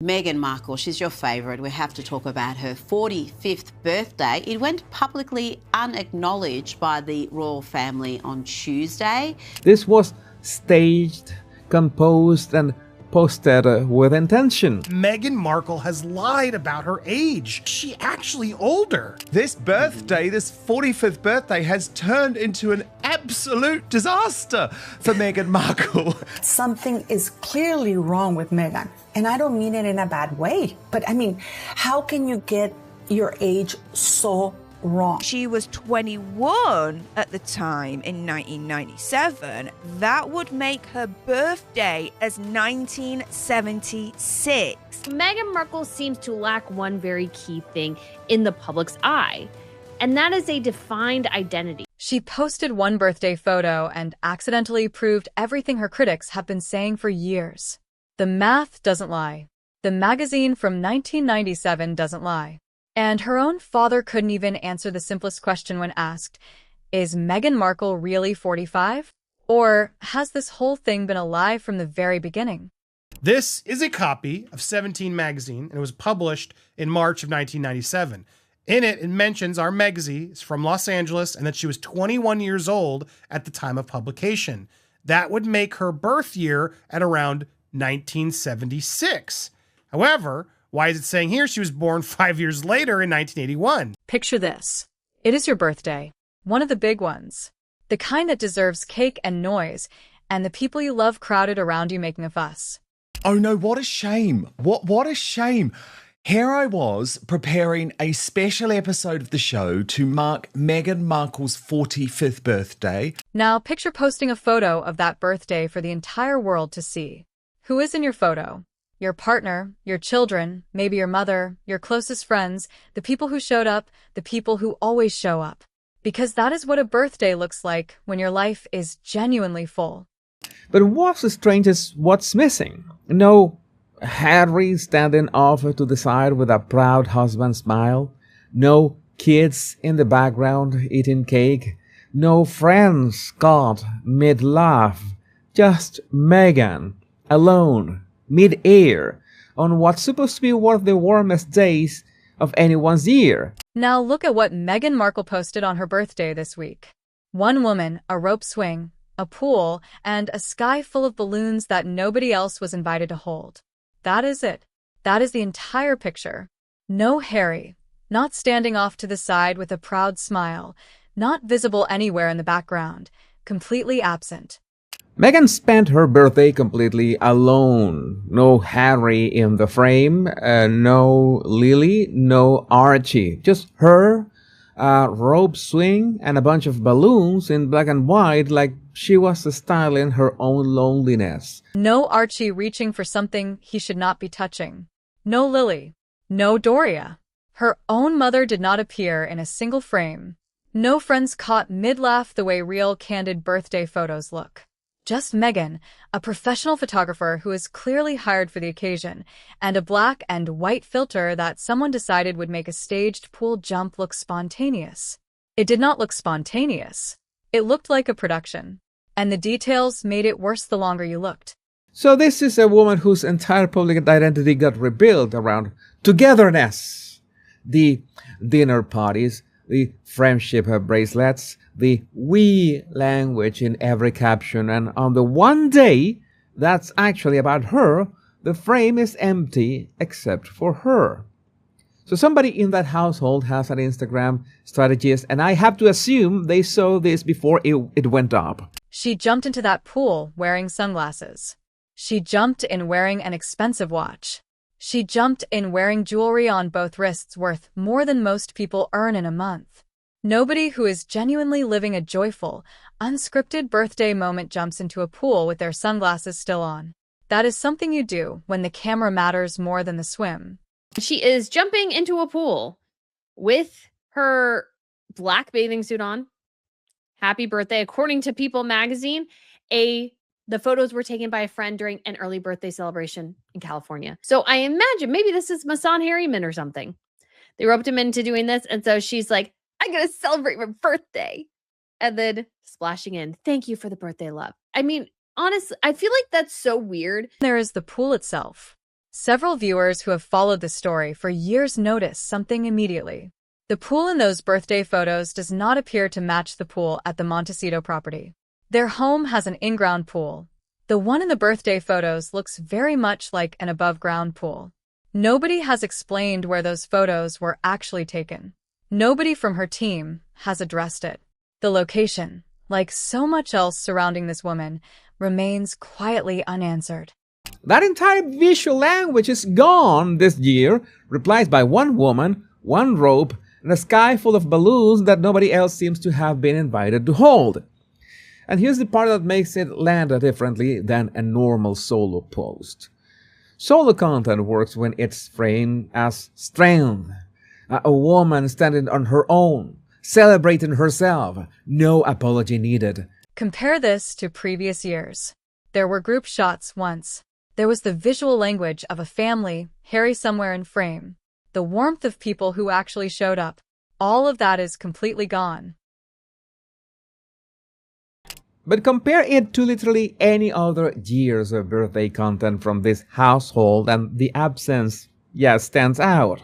Meghan Markle, she's your favourite. We have to talk about her 45th birthday. It went publicly unacknowledged by the royal family on Tuesday. This was staged, composed and posted with intention. Meghan Markle has lied about her age. She's actually older. This birthday, this 45th birthday, has turned into an absolute disaster for Meghan Markle. Something is clearly wrong with Meghan. And I don't mean it in a bad way. But I mean, how can you get your age so wrong? She was 21 at the time in 1997. That would make her birthday as 1976. Meghan Markle seems to lack one very key thing in the public's eye, and that is a defined identity. She posted one birthday photo and accidentally proved everything her critics have been saying for years. The math doesn't lie. The magazine from 1997 doesn't lie. And her own father couldn't even answer the simplest question when asked, is Meghan Markle really 45? Or has this whole thing been a lie from the very beginning? This is a copy of 17 magazine, and it was published in March of 1997. In it, it mentions our Megzy is from Los Angeles and that she was 21 years old at the time of publication. That would make her birth year at around 1976. However, why is it saying here she was born 5 years later in 1981? Picture this. It is your birthday, one of the big ones, the kind that deserves cake and noise, and the people you love crowded around you making a fuss. Oh no, what a shame. What a shame. Here I was preparing a special episode of the show to mark Meghan Markle's 45th birthday. Now picture posting a photo of that birthday for the entire world to see. Who is in your photo? Your partner, your children, maybe your mother, your closest friends, the people who showed up, the people who always show up. Because that is what a birthday looks like when your life is genuinely full. But what's strange is what's missing. No Harry standing off to the side with a proud husband smile. No kids in the background eating cake. No friends caught mid-laugh. Just Meghan, alone, mid-air, on what's supposed to be one of the warmest days of anyone's year. Now look at what Meghan Markle posted on her birthday this week. One woman, a rope swing, a pool, and a sky full of balloons that nobody else was invited to hold. That is it. That is the entire picture. No Harry, not standing off to the side with a proud smile, not visible anywhere in the background, completely absent. Meghan spent her birthday completely alone. No Harry in the frame, no Lily, no Archie. Just her, a rope swing, and a bunch of balloons in black and white like she was styling her own loneliness. No Archie reaching for something he should not be touching. No Lily. No Doria. Her own mother did not appear in a single frame. No friends caught mid-laugh the way real candid birthday photos look. Just Meghan, a professional photographer who is clearly hired for the occasion, and a black and white filter that someone decided would make a staged pool jump look spontaneous. It did not look spontaneous. It looked like a production. And the details made it worse the longer you looked. So this is a woman whose entire public identity got rebuilt around togetherness. The dinner parties, the friendship bracelets, the we language in every caption, and on the one day that's actually about her, the frame is empty except for her. So somebody in that household has an Instagram strategist, and I have to assume they saw this before it went up. She jumped into that pool wearing sunglasses. She jumped in wearing an expensive watch. She jumped in wearing jewelry on both wrists worth more than most people earn in a month. Nobody who is genuinely living a joyful, unscripted birthday moment jumps into a pool with their sunglasses still on. That is something you do when the camera matters more than the swim. She is jumping into a pool with her black bathing suit on. Happy birthday. According to People magazine, the photos were taken by a friend during an early birthday celebration in California. So I imagine maybe this is Masan Harriman or something. They roped him into doing this. And so she's like, I'm going to celebrate my birthday. And then splashing in, thank you for the birthday love. I mean, honestly, I feel like that's so weird. There is the pool itself. Several viewers who have followed the story for years notice something immediately. The pool in those birthday photos does not appear to match the pool at the Montecito property. Their home has an in-ground pool. The one in the birthday photos looks very much like an above-ground pool. Nobody has explained where those photos were actually taken. Nobody from her team has addressed it. The location, like so much else surrounding this woman, remains quietly unanswered. That entire visual language is gone this year, replaced by one woman, one rope, and a sky full of balloons that nobody else seems to have been invited to hold. And here's the part that makes it land differently than a normal solo post. Solo content works when it's framed as strength. A woman standing on her own, celebrating herself, no apology needed. Compare this to previous years. There were group shots once. There was the visual language of a family, Harry somewhere in frame. The warmth of people who actually showed up. All of that is completely gone. But compare it to literally any other years of birthday content from this household and the absence, stands out.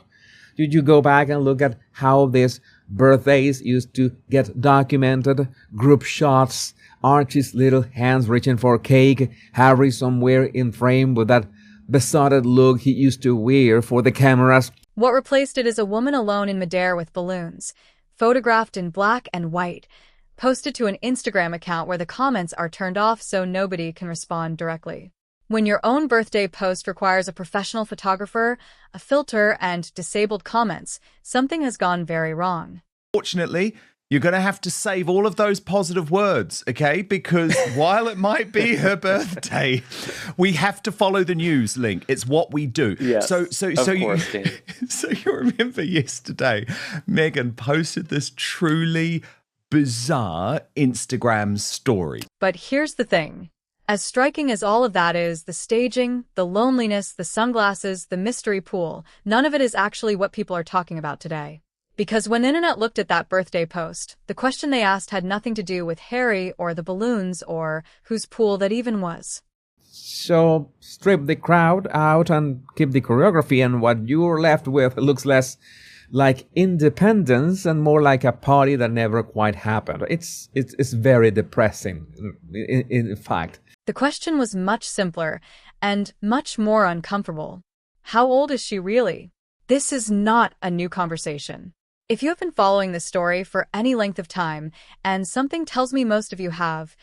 Did you go back and look at how these birthdays used to get documented? Group shots, Archie's little hands reaching for cake, Harry somewhere in frame with that besotted look he used to wear for the cameras. What replaced it is a woman alone in midair with balloons, photographed in black and white, posted to an Instagram account where the comments are turned off so nobody can respond directly. When your own birthday post requires a professional photographer, a filter, and disabled comments, something has gone very wrong. Fortunately, you're going to have to save all of those positive words, okay? Because while it might be her birthday, we have to follow the news, Link. It's what we do. Yes, So you remember yesterday, Meghan posted this truly bizarre Instagram story. But here's the thing. As striking as all of that is, the staging, the loneliness, the sunglasses, the mystery pool, none of it is actually what people are talking about today. Because when the internet looked at that birthday post, the question they asked had nothing to do with Harry or the balloons or whose pool that even was. So strip the crowd out and keep the choreography, and what you're left with looks less like independence and more like a party that never quite happened. It's very depressing, in fact. The question was much simpler and much more uncomfortable. How old is she really? This is not a new conversation. If you have been following this story for any length of time, and something tells me most of you have,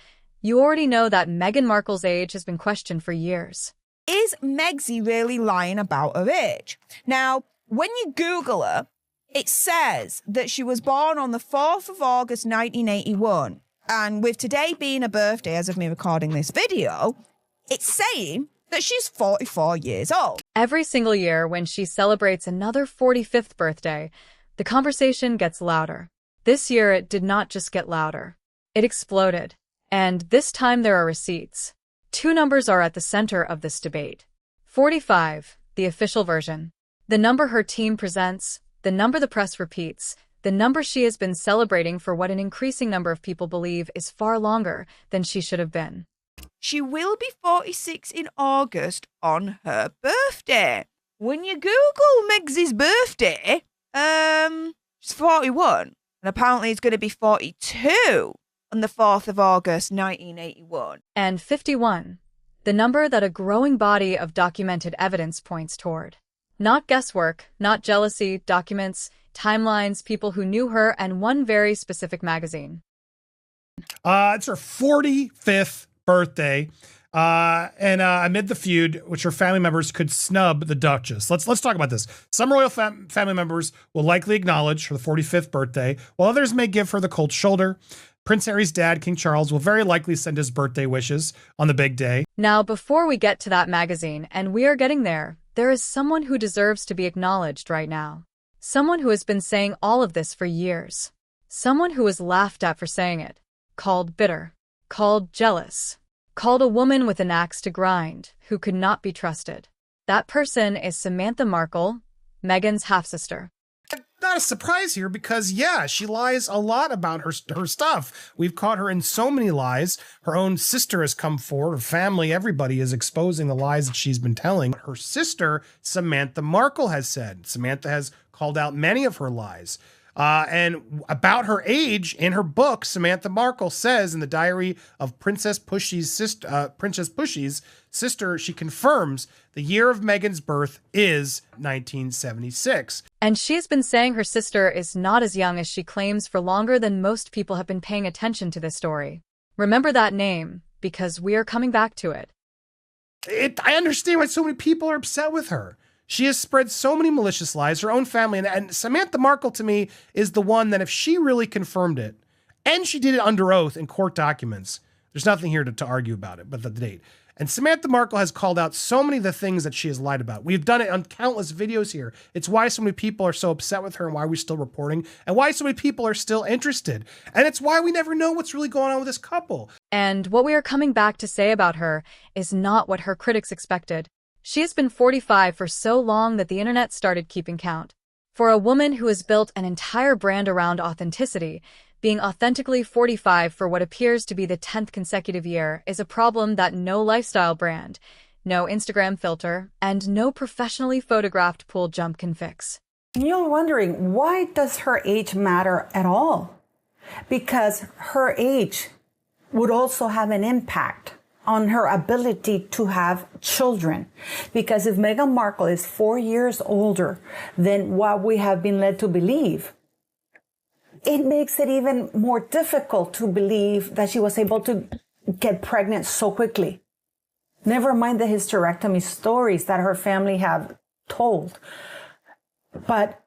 you already know that Meghan Markle's age has been questioned for years. Is Megsy really lying about her age? Now, when you Google her, it says that she was born on the 4th of August 1981. And with today being her birthday, as of me recording this video, it's saying that she's 44 years old. Every single year when she celebrates another 45th birthday, the conversation gets louder. This year it did not just get louder. It exploded. And this time there are receipts. Two numbers are at the center of this debate. 45, the official version. The number her team presents, the number the press repeats, the number she has been celebrating for what an increasing number of people believe is far longer than she should have been. She will be 46 in August on her birthday. When you Google Megsy's birthday, she's 41. And apparently it's going to be 42 on the 4th of August, 1981. And 51, the number that a growing body of documented evidence points toward. Not guesswork, not jealousy, documents, timelines, people who knew her, and one very specific magazine. It's her 45th birthday. And amid the feud, which her family members could snub the Duchess. Let's talk about this. Some royal family members will likely acknowledge her 45th birthday, while others may give her the cold shoulder. Prince Harry's dad, King Charles, will very likely send his birthday wishes on the big day. Now, before we get to that magazine, and we are getting there is someone who deserves to be acknowledged right now. Someone who has been saying all of this for years. Someone who was laughed at for saying it. Called bitter. Called jealous. Called a woman with an axe to grind, who could not be trusted. That person is Samantha Markle, Meghan's half-sister. not a surprise here because, yeah, she lies a lot about her stuff. We've caught her in so many lies. Her own sister has come forward. Her family, everybody is exposing the lies that she's been telling. Her sister, Samantha Markle, has said. Samantha has called out many of her lies. And about her age, in her book, Samantha Markle says in the diary of Princess Pushy's sister, she confirms the year of Meghan's birth is 1976. And she's been saying her sister is not as young as she claims for longer than most people have been paying attention to this story. Remember that name, because we are coming back to it. I understand why so many people are upset with her. She has spread so many malicious lies, her own family, and Samantha Markle, to me, is the one that if she really confirmed it, and she did it under oath in court documents, there's nothing here to argue about it but the date. And Samantha Markle has called out so many of the things that she has lied about. We've done it on countless videos here. It's why so many people are so upset with her and why we're still reporting and why so many people are still interested. And it's why we never know what's really going on with this couple. And what we are coming back to say about her is not what her critics expected. She has been 45 for so long that the internet started keeping count. For a woman who has built an entire brand around authenticity, being authentically 45 for what appears to be the 10th consecutive year is a problem that no lifestyle brand, no Instagram filter, and no professionally photographed pool jump can fix. You're wondering, why does her age matter at all? Because her age would also have an impact on her ability to have children. Because if Meghan Markle is 4 years older than what we have been led to believe, it makes it even more difficult to believe that she was able to get pregnant so quickly. Never mind the hysterectomy stories that her family have told. But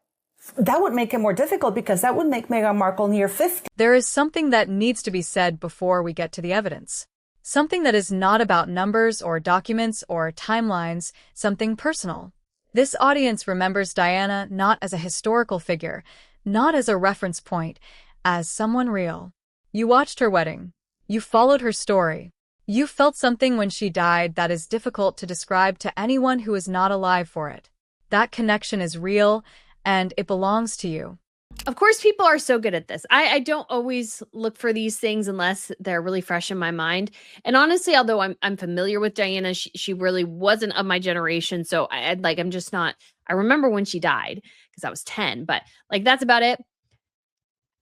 that would make it more difficult because that would make Meghan Markle near 50. There is something that needs to be said before we get to the evidence. Something that is not about numbers or documents or timelines, something personal. This audience remembers Diana not as a historical figure, not as a reference point, as someone real. You watched her wedding. You followed her story. You felt something when she died that is difficult to describe to anyone who is not alive for it. That connection is real, and it belongs to you. Of course, people are so good at this. I don't always look for these things unless they're really fresh in my mind. And honestly, although I'm familiar with Diana, she really wasn't of my generation. So I'm just not. I remember when she died because I was 10, but like that's about it.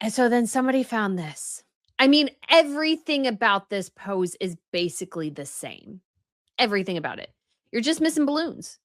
And so then somebody found this. I mean, everything about this pose is basically the same. Everything about it. You're just missing balloons.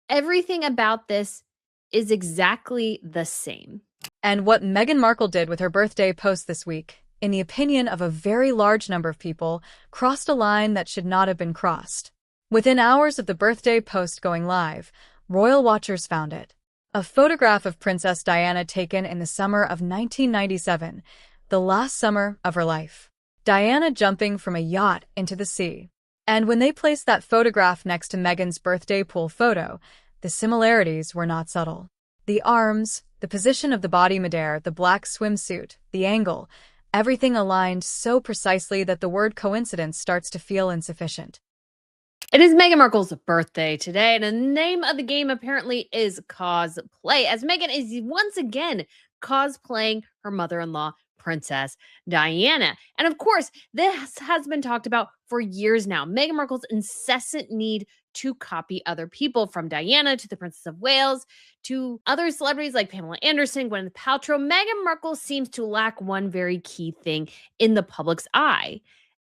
Everything about this is exactly the same. And what Meghan Markle did with her birthday post this week, in the opinion of a very large number of people, crossed a line that should not have been crossed. Within hours of the birthday post going live, royal watchers found it. A photograph of Princess Diana taken in the summer of 1997, the last summer of her life. Diana jumping from a yacht into the sea. And when they placed that photograph next to Meghan's birthday pool photo, the similarities were not subtle. The arms, the position of the body midair, the black swimsuit, the angle, everything aligned so precisely that the word coincidence starts to feel insufficient. It is Meghan Markle's birthday today, and the name of the game apparently is cosplay, as Meghan is once again cosplaying her mother-in-law, Princess Diana. And of course, this has been talked about for years now. Meghan Markle's incessant need to copy other people, from Diana to the Princess of Wales to other celebrities like Pamela Anderson, Gwyneth Paltrow. Meghan Markle seems to lack one very key thing in the public's eye,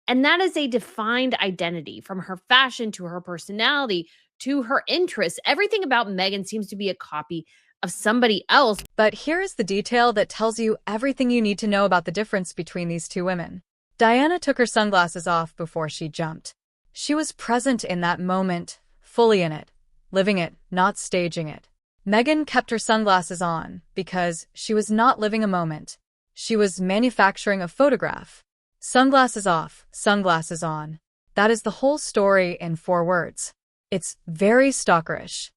and that is a defined identity. From her fashion to her personality to her interests, everything about Meghan seems to be a copy of somebody else. But here is the detail that tells you everything you need to know about the difference between these two women. Diana took her sunglasses off before she jumped. She was present in that moment, fully in it, living it, not staging it. Meghan kept her sunglasses on because she was not living a moment. She was manufacturing a photograph. Sunglasses off, sunglasses on. That is the whole story in 4 words. It's very stalkerish.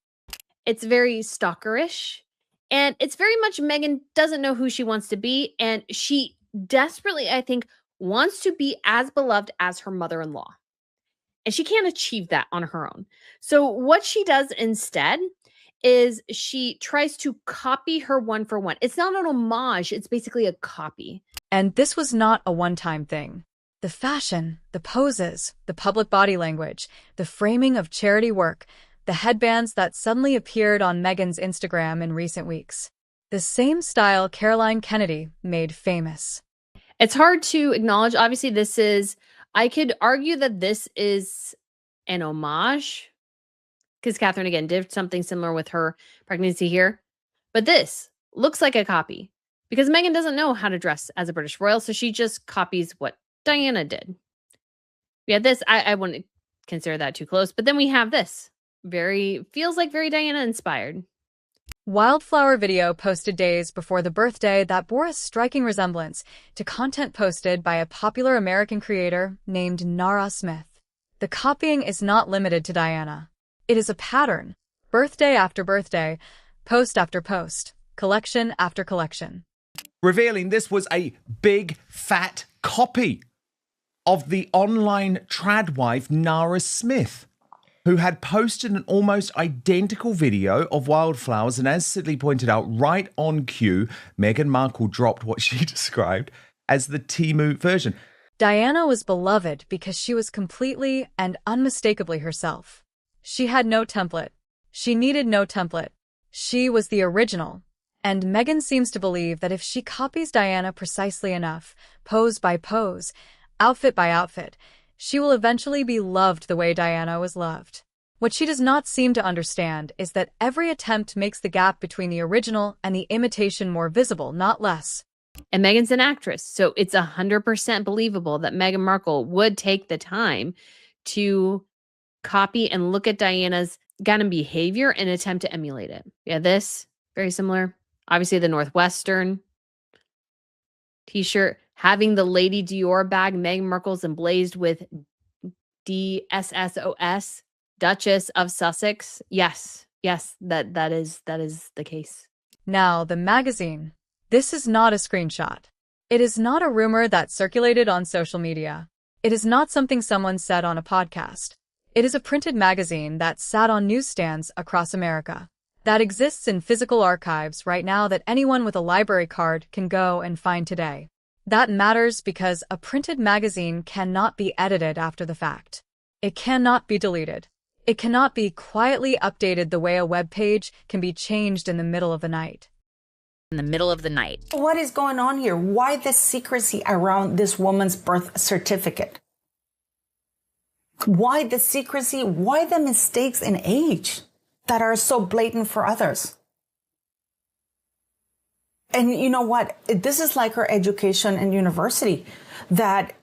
It's very stalkerish, and it's very much Meghan doesn't know who she wants to be, and she desperately, I think, wants to be as beloved as her mother-in-law. And she can't achieve that on her own. So what she does instead is she tries to copy her one for one. It's not an homage, it's basically a copy. And this was not a one-time thing. The fashion, the poses, the public body language, the framing of charity work, the headbands that suddenly appeared on Meghan's Instagram in recent weeks. The same style Caroline Kennedy made famous. It's hard to acknowledge. Obviously, I could argue that this is an homage, because Catherine, again, did something similar with her pregnancy here. But this looks like a copy, because Meghan doesn't know how to dress as a British royal, so she just copies what Diana did. Yeah, this, I wouldn't consider that too close. But then we have this. Feels like very Diana inspired. Wildflower video posted days before the birthday that bore a striking resemblance to content posted by a popular American creator named Nara Smith. The copying is not limited to Diana. It is a pattern, birthday after birthday, post after post, collection after collection. Revealing this was a big, fat copy of the online trad wife Nara Smith, who had posted an almost identical video of wildflowers, and as Sidley pointed out, right on cue, Meghan Markle dropped what she described as the Temu version. Diana was beloved because she was completely and unmistakably herself. She had no template. She needed no template. She was the original. And Meghan seems to believe that if she copies Diana precisely enough, pose by pose, outfit by outfit, she will eventually be loved the way Diana was loved. What she does not seem to understand is that every attempt makes the gap between the original and the imitation more visible, not less. And Meghan's an actress, so it's 100% believable that Meghan Markle would take the time to copy and look at Diana's kind of behavior and attempt to emulate it. Yeah, this, very similar. Obviously, the Northwestern t-shirt, having the Lady Dior bag, Meghan Markle's emblazed with DSSOS, Duchess of Sussex. Yes, that is the case. Now, the magazine. This is not a screenshot. It is not a rumor that circulated on social media. It is not something someone said on a podcast. It is a printed magazine that sat on newsstands across America, that exists in physical archives right now that anyone with a library card can go and find today. That matters because a printed magazine cannot be edited after the fact. It cannot be deleted. It cannot be quietly updated the way a web page can be changed in the middle of the night. In the middle of the night. What is going on here? Why the secrecy around this woman's birth certificate? Why the secrecy? Why the mistakes in age that are so blatant for others? And you know what? This is like her education in university, that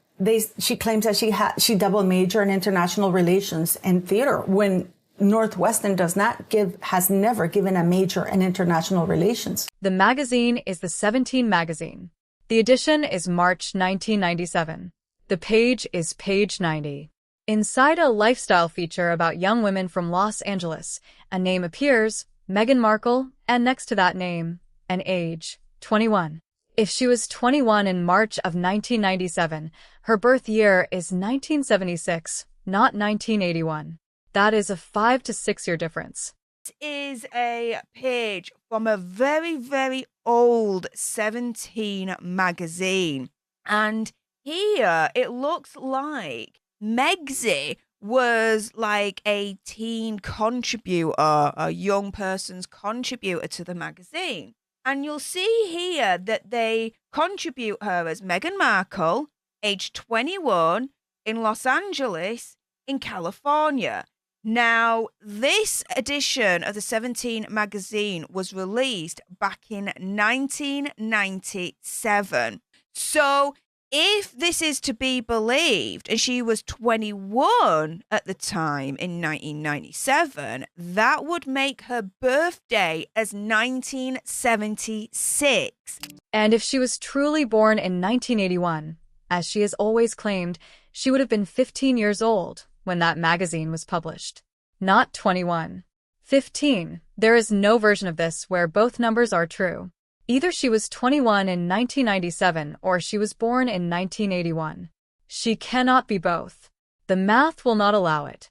she claims that she double major in international relations and theater, when Northwestern has never given a major in international relations. The magazine is the 17 magazine. The edition is March 1997. The page is page 90. Inside a lifestyle feature about young women from Los Angeles, a name appears, Meghan Markle, and next to that name, an age, 21. If she was 21 in March of 1997, her birth year is 1976, not 1981. That is a 5 to 6 year difference. This is a page from a very, very old 17 magazine. And here it looks like Megxie was like a teen contributor, a young person's contributor to the magazine. And you'll see here that they contribute her as Meghan Markle, age 21, in Los Angeles, in California. Now, this edition of the 17 magazine was released back in 1997. So, if this is to be believed, and she was 21 at the time in 1997, that would make her birthday as 1976. And if she was truly born in 1981, as she has always claimed, she would have been 15 years old when that magazine was published. Not 21. 15. There is no version of this where both numbers are true. Either she was 21 in 1997 or she was born in 1981. She cannot be both. The math will not allow it.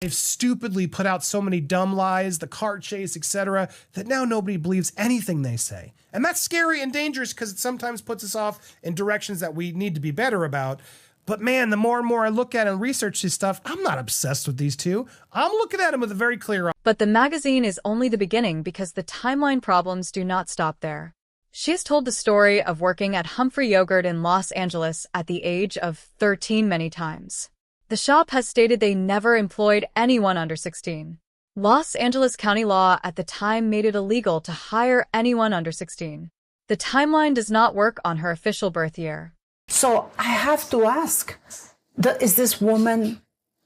They've stupidly put out so many dumb lies, the car chase, etc., that now nobody believes anything they say. And that's scary and dangerous because it sometimes puts us off in directions that we need to be better about. But man, the more and more I look at and research this stuff, I'm not obsessed with these two. I'm looking at them with a very clear eye. But the magazine is only the beginning because the timeline problems do not stop there. She has told the story of working at Humphrey Yogurt in Los Angeles at the age of 13 many times. The shop has stated they never employed anyone under 16. Los Angeles County law at the time made it illegal to hire anyone under 16. The timeline does not work on her official birth year. So I have to ask, is this woman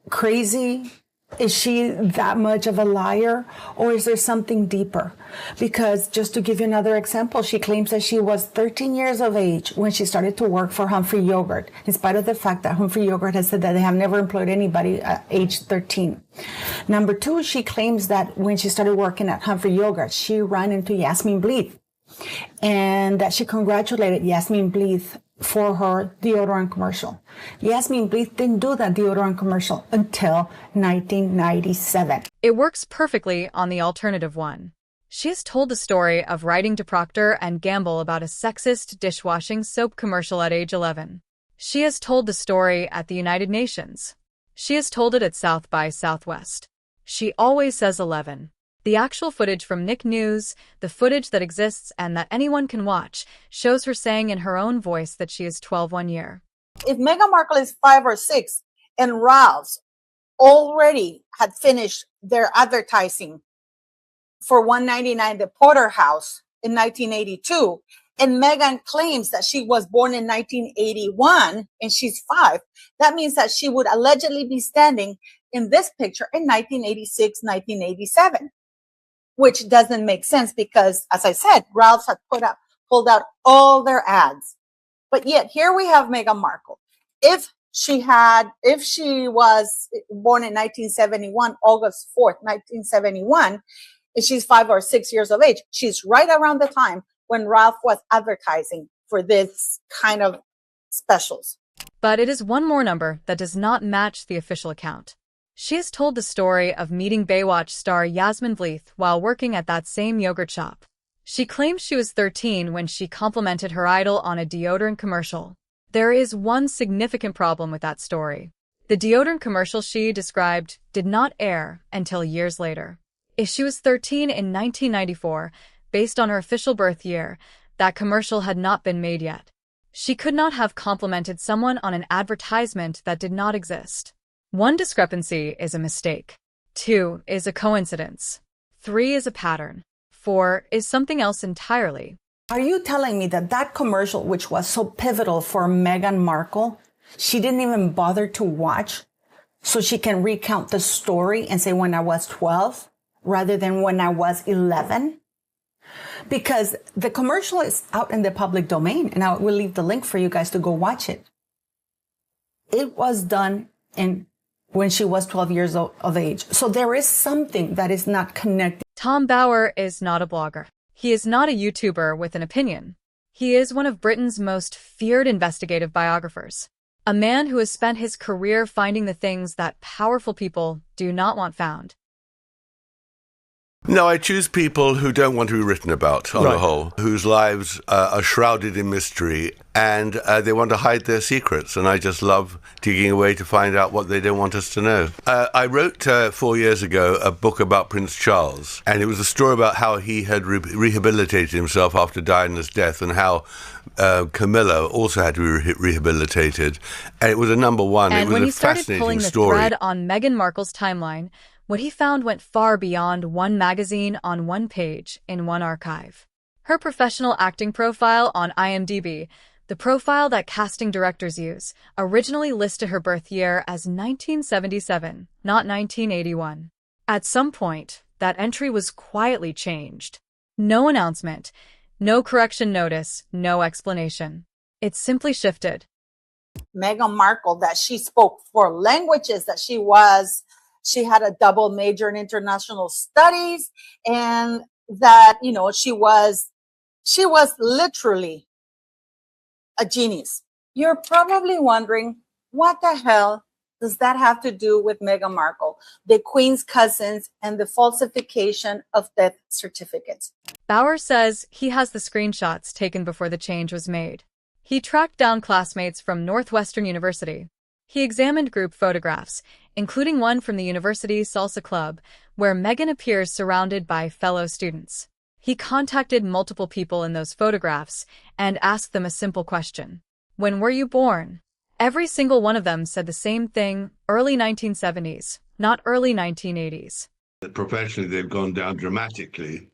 crazy? Is she that much of a liar? Or is there something deeper? Because just to give you another example, she claims that she was 13 years of age when she started to work for Humphrey Yogurt, in spite of the fact that Humphrey Yogurt has said that they have never employed anybody at age 13. Number two, she claims that when she started working at Humphrey Yogurt, she ran into Yasmin Bleeth and that she congratulated Yasmin Bleeth for her deodorant commercial. Yasmin Bleeth didn't do that deodorant commercial until 1997. It works perfectly on the alternative one. She has told the story of writing to Procter & Gamble about a sexist dishwashing soap commercial at age 11. She has told the story at the United Nations. She has told it at South by Southwest. She always says 11. The actual footage from Nick News, the footage that exists and that anyone can watch, shows her saying in her own voice that she is 12 one year. If Meghan Markle is 5 or 6 and Ralph's already had finished their advertising for $1.99 the Porterhouse in 1982, and Meghan claims that she was born in 1981 and she's 5, that means that she would allegedly be standing in this picture in 1986, 1987. Which doesn't make sense because, as I said, Ralph's had pulled out all their ads. But yet here we have Meghan Markle. If she was born in 1971, August 4th, 1971, and she's 5 or 6 years of age, she's right around the time when Ralph was advertising for this kind of specials. But it is one more number that does not match the official account. She has told the story of meeting Baywatch star Yasmin Bleeth while working at that same yogurt shop. She claims she was 13 when she complimented her idol on a deodorant commercial. There is one significant problem with that story. The deodorant commercial she described did not air until years later. If she was 13 in 1994, based on her official birth year, that commercial had not been made yet. She could not have complimented someone on an advertisement that did not exist. 1 discrepancy is a mistake. 2 is a coincidence. 3 is a pattern. 4 is something else entirely. Are you telling me that that commercial, which was so pivotal for Meghan Markle, she didn't even bother to watch so she can recount the story and say when I was 12 rather than when I was 11? Because the commercial is out in the public domain, and I will leave the link for you guys to go watch it. It was done when she was 12 years of age. So there is something that is not connected. Tom Bauer is not a blogger. He is not a YouTuber with an opinion. He is one of Britain's most feared investigative biographers. A man who has spent his career finding the things that powerful people do not want found. No, I choose people who don't want to be written about on the whole, whose lives are shrouded in mystery, and they want to hide their secrets, and I just love digging away to find out what they don't want us to know. I wrote 4 years ago a book about Prince Charles, and it was a story about how he had rehabilitated himself after Diana's death, and how Camilla also had to be rehabilitated, and it was a number one. And it was when a he started fascinating pulling the story. thread on Meghan Markle's timeline, what he found went far beyond one magazine on one page in one archive. Her professional acting profile on IMDb, the profile that casting directors use, originally listed her birth year as 1977, not 1981. At some point, that entry was quietly changed. No announcement, no correction notice, no explanation. It simply shifted. Meghan Markle, that she spoke 4 languages, that she had a double major in international studies, and that, she was literally a genius. You're probably wondering, what the hell does that have to do with Meghan Markle, the Queen's cousins, and the falsification of death certificates? Bauer says he has the screenshots taken before the change was made. He tracked down classmates from Northwestern University. He examined group photographs, including one from the university salsa club, where Meghan appears surrounded by fellow students. He contacted multiple people in those photographs and asked them a simple question. When were you born? Every single one of them said the same thing, early 1970s, not early 1980s. Professionally, they've gone down dramatically,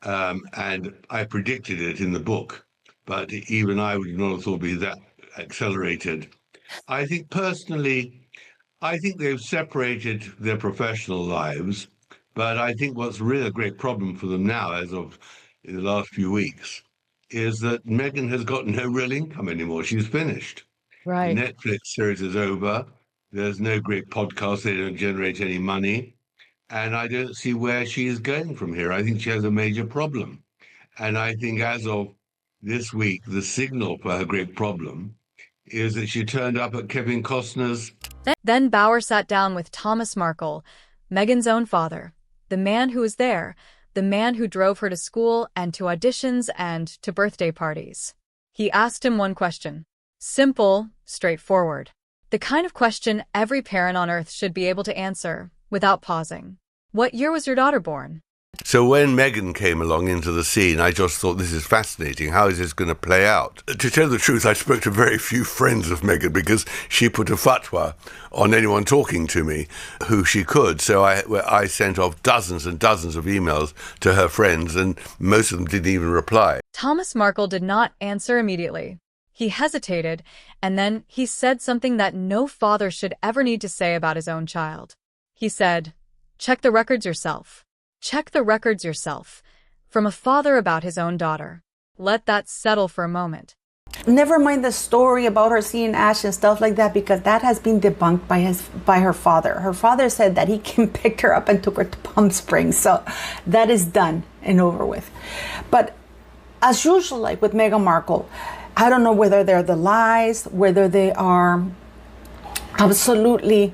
and I predicted it in the book, but even I would not have thought it'd be that accelerated. I think personally, I think they've separated their professional lives, but I think what's really a great problem for them now, as of in the last few weeks, is that Meghan has got no real income anymore. She's finished. Right. The Netflix series is over. There's no great podcast. They don't generate any money. And I don't see where she is going from here. I think she has a major problem. And I think as of this week, the signal for her great problem is that she turned up at Kevin Costner's. Then Bauer sat down with Thomas Markle, Meghan's own father, the man who was there, the man who drove her to school and to auditions and to birthday parties. He asked him one question. Simple, straightforward. The kind of question every parent on earth should be able to answer without pausing. What year was your daughter born? So when Meghan came along into the scene, I just thought, this is fascinating. How is this going to play out? To tell the truth, I spoke to very few friends of Meghan because she put a fatwa on anyone talking to me who she could. So I sent off dozens and dozens of emails to her friends, and most of them didn't even reply. Thomas Markle did not answer immediately. He hesitated, and then he said something that no father should ever need to say about his own child. He said, "Check the records yourself. Check the records yourself," from a father about his own daughter. Let that settle for a moment. Never mind the story about her seeing Ash and stuff like that, because that has been debunked by her father. Her father said that he picked her up and took her to Palm Springs. So that is done and over with. But as usual, like with Meghan Markle, I don't know whether they're the lies, whether they are absolutely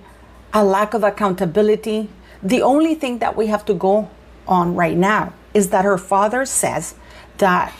a lack of accountability. The only thing that we have to go on right now is that her father says that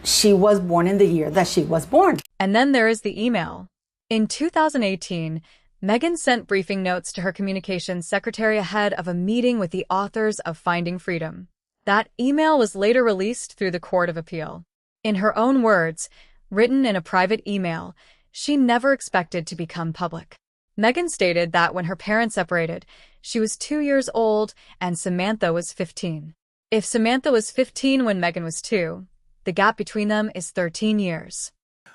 she was born in the year that she was born. And then there is the email. In 2018, Meghan sent briefing notes to her communications secretary ahead of a meeting with the authors of Finding Freedom. That email was later released through the Court of Appeal. In her own words, written in a private email, she never expected to become public. Meghan stated that when her parents separated, she was 2 years old and Samantha was 15. If Samantha was 15 when Meghan was 2, the gap between them is 13 years.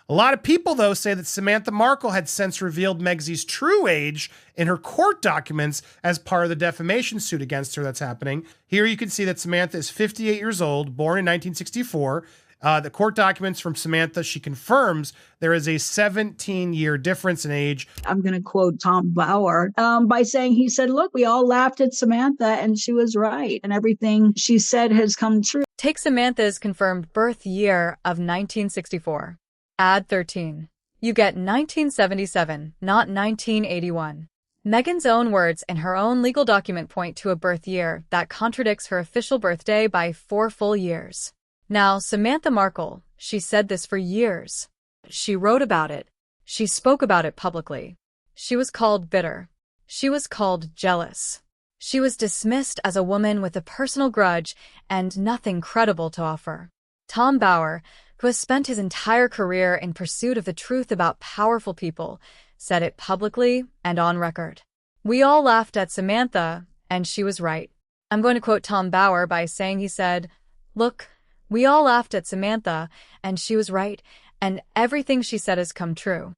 A lot of people, though, say that Samantha Markle had since revealed Megsy's true age in her court documents as part of the defamation suit against her that's happening. Here you can see that Samantha is 58 years old, born in 1964. The court documents from Samantha, she confirms there is a 17-year difference in age. I'm going to quote Tom Bauer by saying, he said, "Look, we all laughed at Samantha and she was right. And everything she said has come true." Take Samantha's confirmed birth year of 1964. Add 13. You get 1977, not 1981. Meghan's own words in her own legal document point to a birth year that contradicts her official birthday by 4 full years. Now, Samantha Markle, she said this for years. She wrote about it. She spoke about it publicly. She was called bitter. She was called jealous. She was dismissed as a woman with a personal grudge and nothing credible to offer. Tom Bauer, who has spent his entire career in pursuit of the truth about powerful people, said it publicly and on record. We all laughed at Samantha, and she was right. I'm going to quote Tom Bauer by saying he said, "Look, we all laughed at Samantha, and she was right, and everything she said has come true."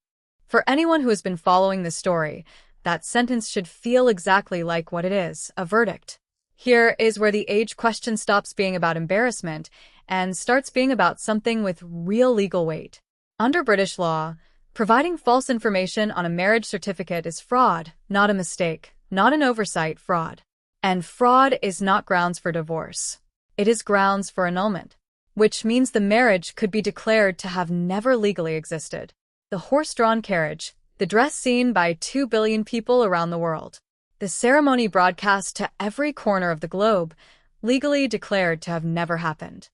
For anyone who has been following this story, that sentence should feel exactly like what it is, a verdict. Here is where the age question stops being about embarrassment and starts being about something with real legal weight. Under British law, providing false information on a marriage certificate is fraud, not a mistake, not an oversight, fraud. And fraud is not grounds for divorce. It is grounds for annulment, which means the marriage could be declared to have never legally existed. The horse-drawn carriage, The dress seen by 2 billion people around the world. The ceremony broadcast to every corner of the globe, legally declared to have never happened.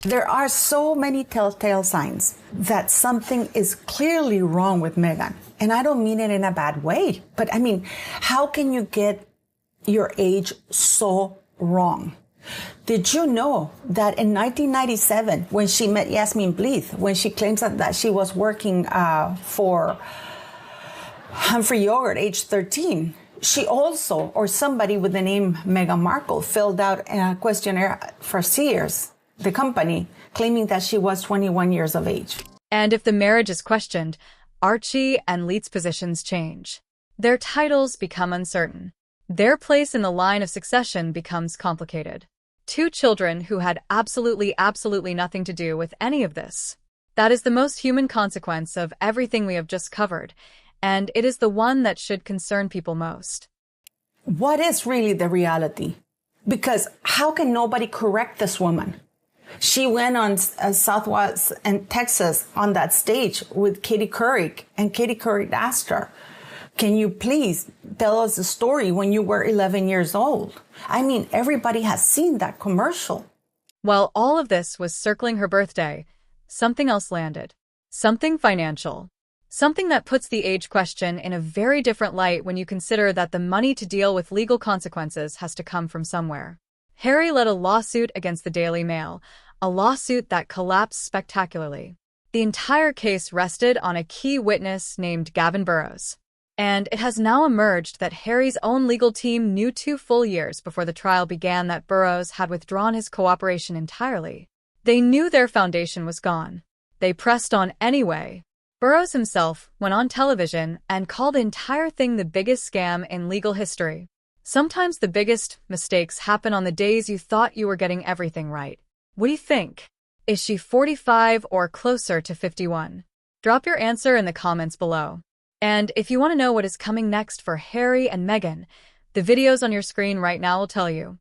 There are so many telltale signs that something is clearly wrong with Meghan. And I don't mean it in a bad way, but I mean, how can you get your age so wrong? Did you know that in 1997, when she met Yasmin Bleeth, when she claims that she was working for Humphrey Yogurt, age 13, she also, or somebody with the name Meghan Markle, filled out a questionnaire for Sears, the company, claiming that she was 21 years of age. And if the marriage is questioned, Archie and Leet's positions change. Their titles become uncertain. Their place in the line of succession becomes complicated. 2 children who had absolutely nothing to do with any of this. That is the most human consequence of everything we have just covered, and it is the one that should concern people most. What is really the reality? Because how can nobody correct this woman? She went on Southwest and Texas on that stage with Katie Couric, and Katie Couric asked her, can you please tell us the story when you were 11 years old? I mean, everybody has seen that commercial. While all of this was circling her birthday, something else landed. Something financial. Something that puts the age question in a very different light when you consider that the money to deal with legal consequences has to come from somewhere. Harry led a lawsuit against the Daily Mail, a lawsuit that collapsed spectacularly. The entire case rested on a key witness named Gavin Burrows. And it has now emerged that Harry's own legal team knew 2 full years before the trial began that Burrows had withdrawn his cooperation entirely. They knew their foundation was gone. They pressed on anyway. Burrows himself went on television and called the entire thing the biggest scam in legal history. Sometimes the biggest mistakes happen on the days you thought you were getting everything right. What do you think? Is she 45 or closer to 51? Drop your answer in the comments below. And if you want to know what is coming next for Harry and Meghan, the videos on your screen right now will tell you.